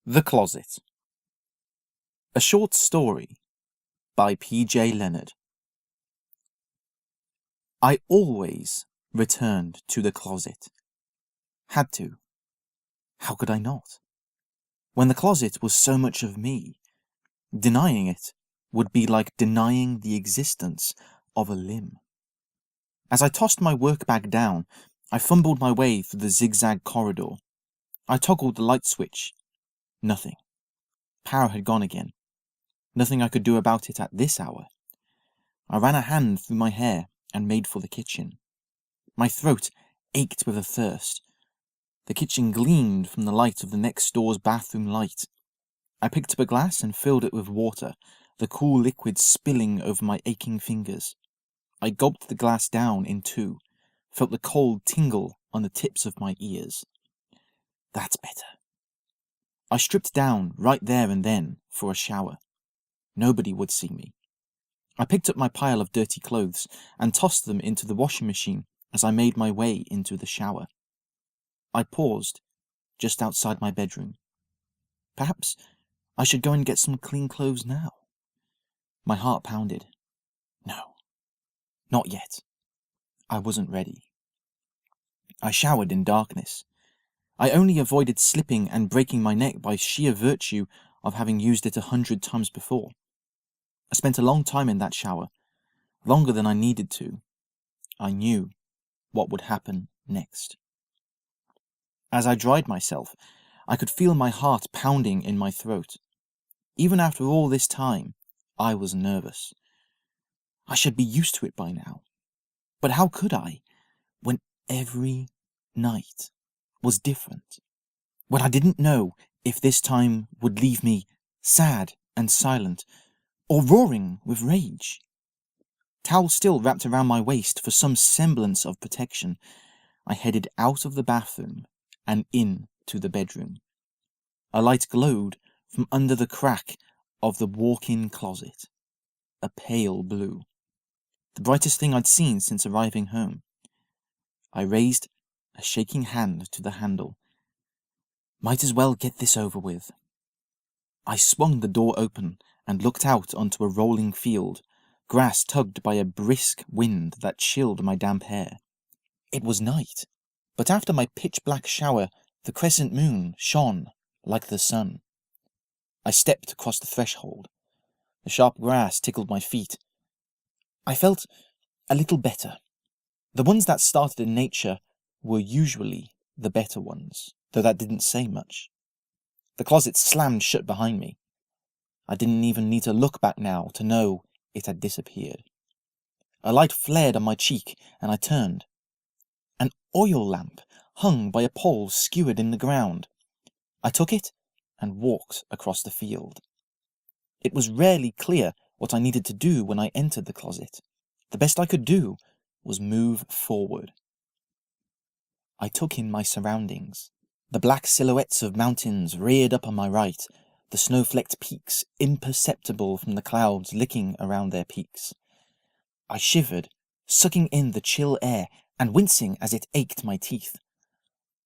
The Closet. A short story by PJ Leonard. I always returned to the closet. Had to. How could I not? When the closet was so much of me, denying it would be like denying the existence of a limb. As I tossed my work bag down, I fumbled my way through the zigzag corridor. I toggled the light switch. Nothing. Power had gone again. Nothing I could do about it at this hour. I ran a hand through my hair and made for the kitchen. My throat ached with a thirst. The kitchen gleamed from the light of the next door's bathroom light. I picked up a glass and filled it with water, the cool liquid spilling over my aching fingers. I gulped the glass down in two, felt the cold tingle on the tips of my ears. That's better. I stripped down right there and then for a shower. Nobody would see me. I picked up my pile of dirty clothes and tossed them into the washing machine as I made my way into the shower. I paused just outside my bedroom. Perhaps I should go and get some clean clothes now. My heart pounded. No, not yet. I wasn't ready. I showered in darkness. I only avoided slipping and breaking my neck by sheer virtue of having used it 100 times before. I spent a long time in that shower, longer than I needed to. I knew what would happen next. As I dried myself, I could feel my heart pounding in my throat. Even after all this time, I was nervous. I should be used to it by now. But how could I, when every night was different? When I didn't know if this time would leave me sad and silent, or roaring with rage. Towel still wrapped around my waist for some semblance of protection, I headed out of the bathroom and into the bedroom. A light glowed from under the crack of the walk-in closet. A pale blue. The brightest thing I'd seen since arriving home. I raised a shaking hand to the handle. Might as well get this over with. I swung the door open and looked out onto a rolling field, grass tugged by a brisk wind that chilled my damp hair. It was night, but after my pitch-black shower, the crescent moon shone like the sun. I stepped across the threshold. The sharp grass tickled my feet. I felt a little better. The ones that started in nature were usually the better ones, though that didn't say much. The closet slammed shut behind me. I didn't even need to look back now to know it had disappeared. A light flared on my cheek, and I turned. An oil lamp hung by a pole skewered in the ground. I took it and walked across the field. It was rarely clear what I needed to do when I entered the closet. The best I could do was move forward. I took in my surroundings. The black silhouettes of mountains reared up on my right, the snow-flecked peaks imperceptible from the clouds licking around their peaks. I shivered, sucking in the chill air and wincing as it ached my teeth.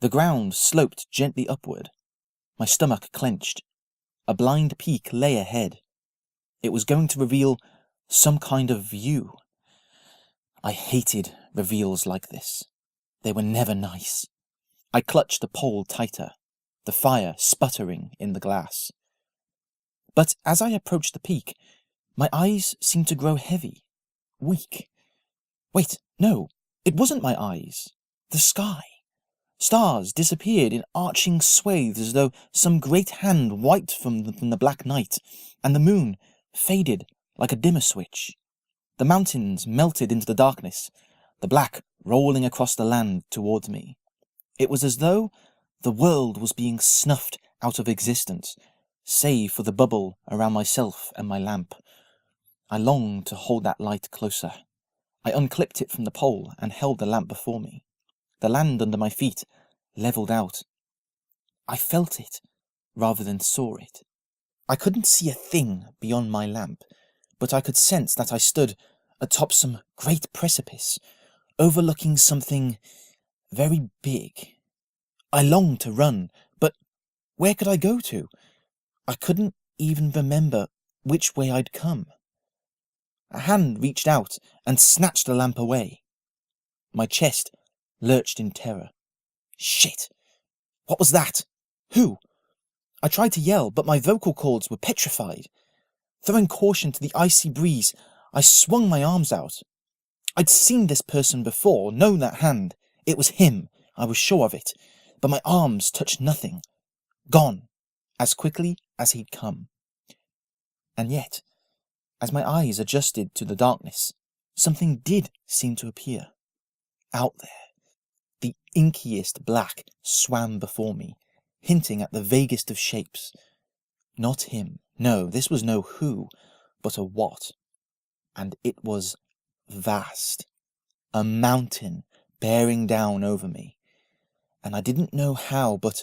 The ground sloped gently upward. My stomach clenched. A blind peak lay ahead. It was going to reveal some kind of view. I hated reveals like this. They were never nice. I clutched the pole tighter, the fire sputtering in the glass. But as I approached the peak, my eyes seemed to grow heavy, weak. Wait, no, it wasn't my eyes. The sky. Stars disappeared in arching swathes as though some great hand wiped from the black night, and the moon faded like a dimmer switch. The mountains melted into the darkness, the black rolling across the land towards me. It was as though the world was being snuffed out of existence, save for the bubble around myself and my lamp. I longed to hold that light closer. I unclipped it from the pole and held the lamp before me. The land under my feet levelled out. I felt it rather than saw it. I couldn't see a thing beyond my lamp, but I could sense that I stood atop some great precipice, overlooking something very big. I longed to run, but where could I go to? I couldn't even remember which way I'd come. A hand reached out and snatched the lamp away. My chest lurched in terror. Shit! What was that? Who? I tried to yell, but my vocal cords were petrified. Throwing caution to the icy breeze, I swung my arms out. I'd seen this person before, known that hand. It was him, I was sure of it, but my arms touched nothing. Gone, as quickly as he'd come. And yet, as my eyes adjusted to the darkness, something did seem to appear. Out there, the inkiest black swam before me, hinting at the vaguest of shapes. Not him. No, this was no who, but a what. And it was vast. A mountain bearing down over me. And I didn't know how, but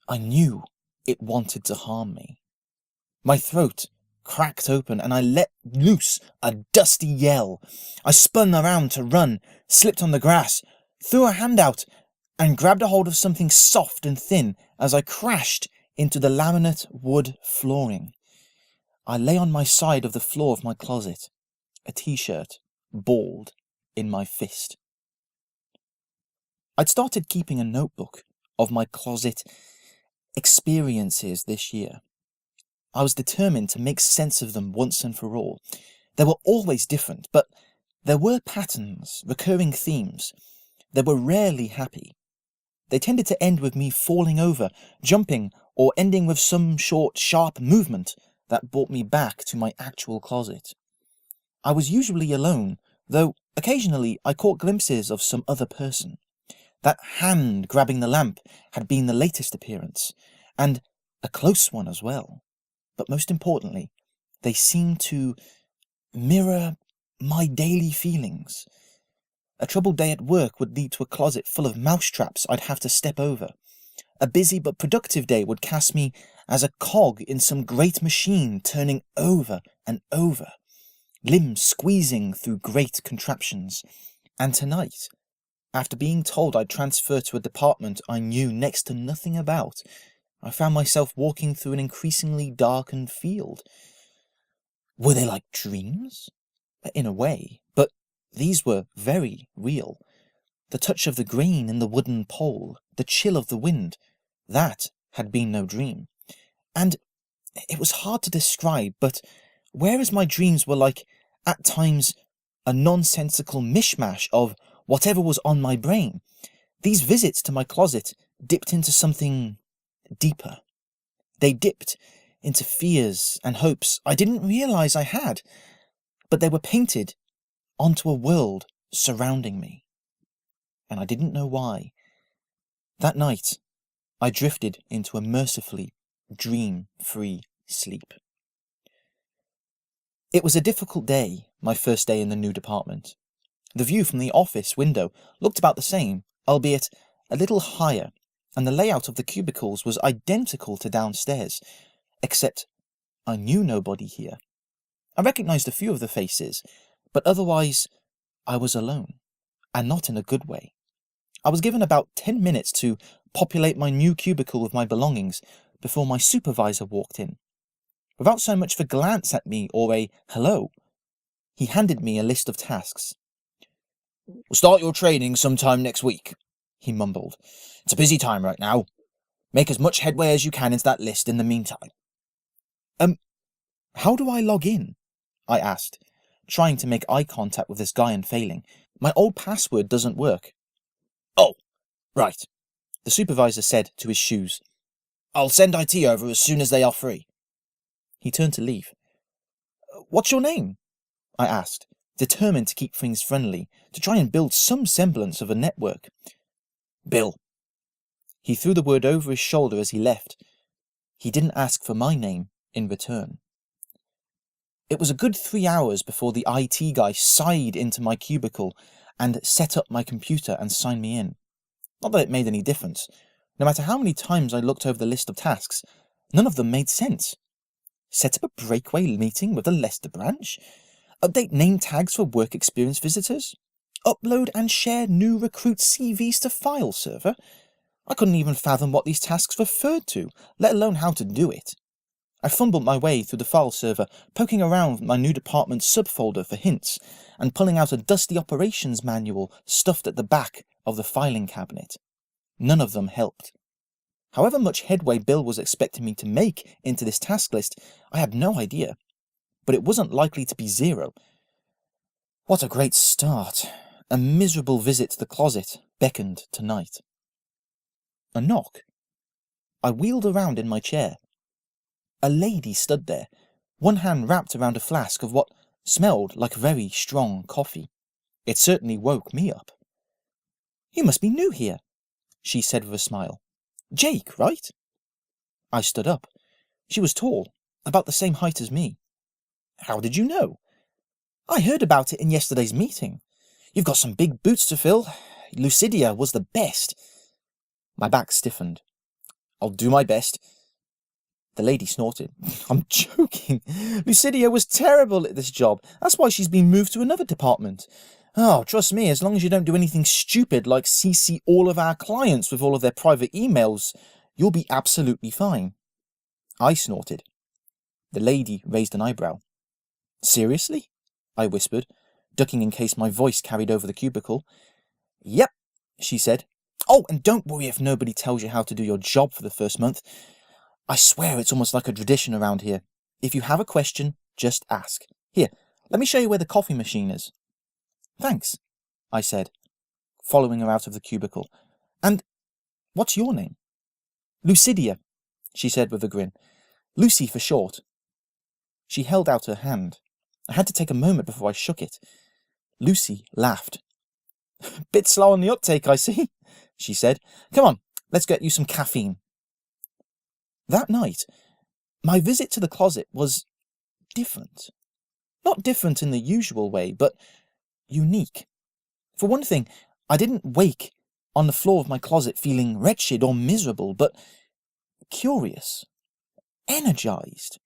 I knew it wanted to harm me. My throat cracked open and I let loose a dusty yell. I spun around to run, slipped on the grass, threw a hand out, and grabbed a hold of something soft and thin as I crashed into the laminate wood flooring. I lay on my side of the floor of my closet, a t-shirt balled in my fist. I'd started keeping a notebook of my closet experiences this year. I was determined to make sense of them once and for all. They were always different, but there were patterns, recurring themes. They were rarely happy. They tended to end with me falling over, jumping, or ending with some short, sharp movement that brought me back to my actual closet. I was usually alone, though occasionally I caught glimpses of some other person. That hand grabbing the lamp had been the latest appearance, and a close one as well. But most importantly, they seemed to mirror my daily feelings. A troubled day at work would lead to a closet full of mousetraps I'd have to step over. A busy but productive day would cast me as a cog in some great machine turning over and over, limbs squeezing through great contraptions. And tonight, after being told I'd transfer to a department I knew next to nothing about, I found myself walking through an increasingly darkened field. Were they like dreams? In a way, but these were very real. The touch of the grain in the wooden pole, the chill of the wind, that had been no dream. And it was hard to describe, but whereas my dreams were like, at times, a nonsensical mishmash of whatever was on my brain, these visits to my closet dipped into something deeper. They dipped into fears and hopes I didn't realize I had, but they were painted onto a world surrounding me. And I didn't know why. That night, I drifted into a mercifully dream-free sleep. It was a difficult day, my first day in the new department. The view from the office window looked about the same, albeit a little higher, and the layout of the cubicles was identical to downstairs, except I knew nobody here. I recognized a few of the faces, but otherwise I was alone, and not in a good way. I was given about 10 minutes to populate my new cubicle with my belongings before my supervisor walked in. Without so much as a glance at me or a hello, he handed me a list of tasks. "We'll start your training sometime next week," he mumbled. "It's a busy time right now. Make as much headway as you can into that list in the meantime." How do I log in?" I asked, trying to make eye contact with this guy and failing. "My old password doesn't work." "Oh, right," the supervisor said to his shoes. "I'll send IT over as soon as they are free." He turned to leave. "What's your name?" I asked, determined to keep things friendly, to try and build some semblance of a network. "Bill." He threw the word over his shoulder as he left. He didn't ask for my name in return. It was a good 3 hours before the IT guy sighed into my cubicle and set up my computer and signed me in. Not that it made any difference. No matter how many times I looked over the list of tasks, none of them made sense. Set up a breakaway meeting with the Leicester branch? Update name tags for work experience visitors? upload and share new recruit CVs to file server? I couldn't even fathom what these tasks referred to, let alone how to do it. I fumbled my way through the file server, poking around with my new department subfolder for hints, and pulling out a dusty operations manual stuffed at the back of the filing cabinet. None of them helped. However much headway Bill was expecting me to make into this task list, I had no idea, but it wasn't likely to be zero. What a great start. A miserable visit to the closet beckoned tonight. A knock. I wheeled around in my chair. A lady stood there, one hand wrapped around a flask of what smelled like very strong coffee. It certainly woke me up. "You must be new here," she said with a smile. "Jake, right?" I stood up. She was tall, about the same height as me. "How did you know?" "I heard about it in yesterday's meeting. You've got some big boots to fill. Lucidia was the best." My back stiffened. "I'll do my best." The lady snorted. "I'm joking. Lucidia was terrible at this job. That's why she's been moved to another department. Oh, trust me, as long as you don't do anything stupid like CC all of our clients with all of their private emails, you'll be absolutely fine." I snorted. The lady raised an eyebrow. "Seriously?" I whispered, ducking in case my voice carried over the cubicle. "Yep," she said. "Oh, and don't worry if nobody tells you how to do your job for the first month. I swear it's almost like a tradition around here. If you have a question, just ask. Here, let me show you where the coffee machine is." "Thanks," I said, following her out of the cubicle. "And what's your name?" "Lucidia," she said with a grin. "Lucy for short." She held out her hand. I had to take a moment before I shook it. Lucy laughed. "Bit slow on the uptake, I see," she said. "Come on, let's get you some caffeine." That night, my visit to the closet was different. Not different in the usual way, but unique. For one thing, I didn't wake on the floor of my closet feeling wretched or miserable, but curious, energized.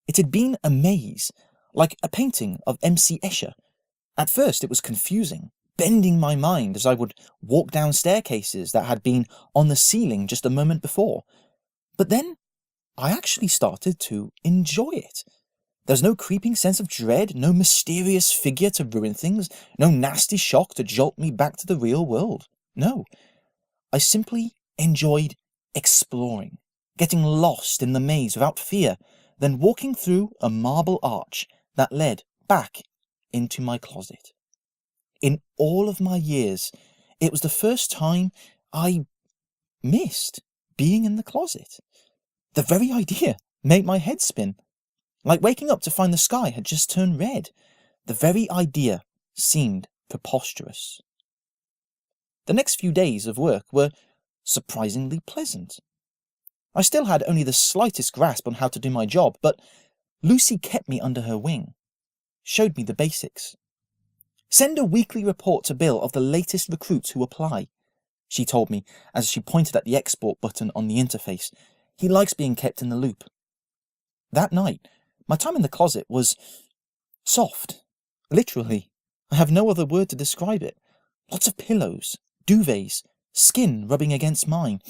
It had been a maze, like a painting of M.C. Escher. At first it was confusing, bending my mind as I would walk down staircases that had been on the ceiling just a moment before. But then I actually started to enjoy it. There's no creeping sense of dread, no mysterious figure to ruin things, no nasty shock to jolt me back to the real world. No, I simply enjoyed exploring, getting lost in the maze without fear, then walking through a marble arch that led back into my closet. In all of my years, it was the first time I missed being in the closet. The very idea made my head spin. Like waking up to find the sky had just turned red. The very idea seemed preposterous. The next few days of work were surprisingly pleasant. I still had only the slightest grasp on how to do my job, but Lucy kept me under her wing, showed me the basics. "Send a weekly report to Bill of the latest recruits who apply," she told me as she pointed at the export button on the interface. "He likes being kept in the loop." That night, my time in the closet was soft. Literally. I have no other word to describe it. Lots of pillows, duvets, skin rubbing against mine.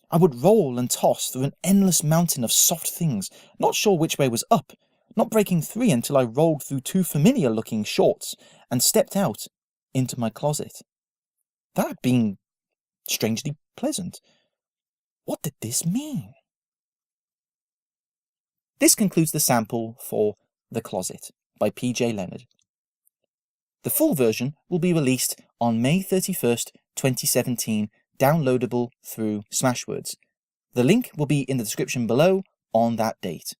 I would roll and toss through an endless mountain of soft things, not sure which way was up, not breaking free until I rolled through two familiar-looking shorts and stepped out into my closet. That had been strangely pleasant. What did this mean? This concludes the sample for The Closet by PJ Leonard. The full version will be released on May 31st, 2017, downloadable through Smashwords. The link will be in the description below on that date.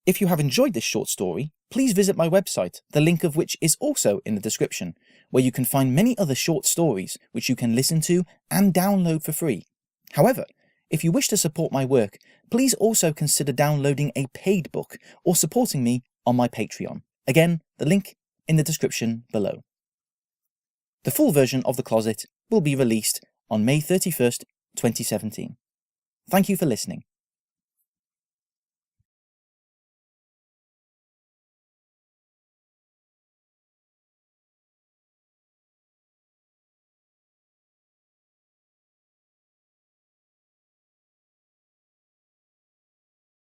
If you have enjoyed this short story, please visit my website, the link of which is also in the description, where you can find many other short stories which you can listen to and download for free. However, if you wish to support my work, please also consider downloading a paid book or supporting me on my Patreon. Again, the link in the description below. The full version of The Closet will be released on May 31st, 2017. Thank you for listening.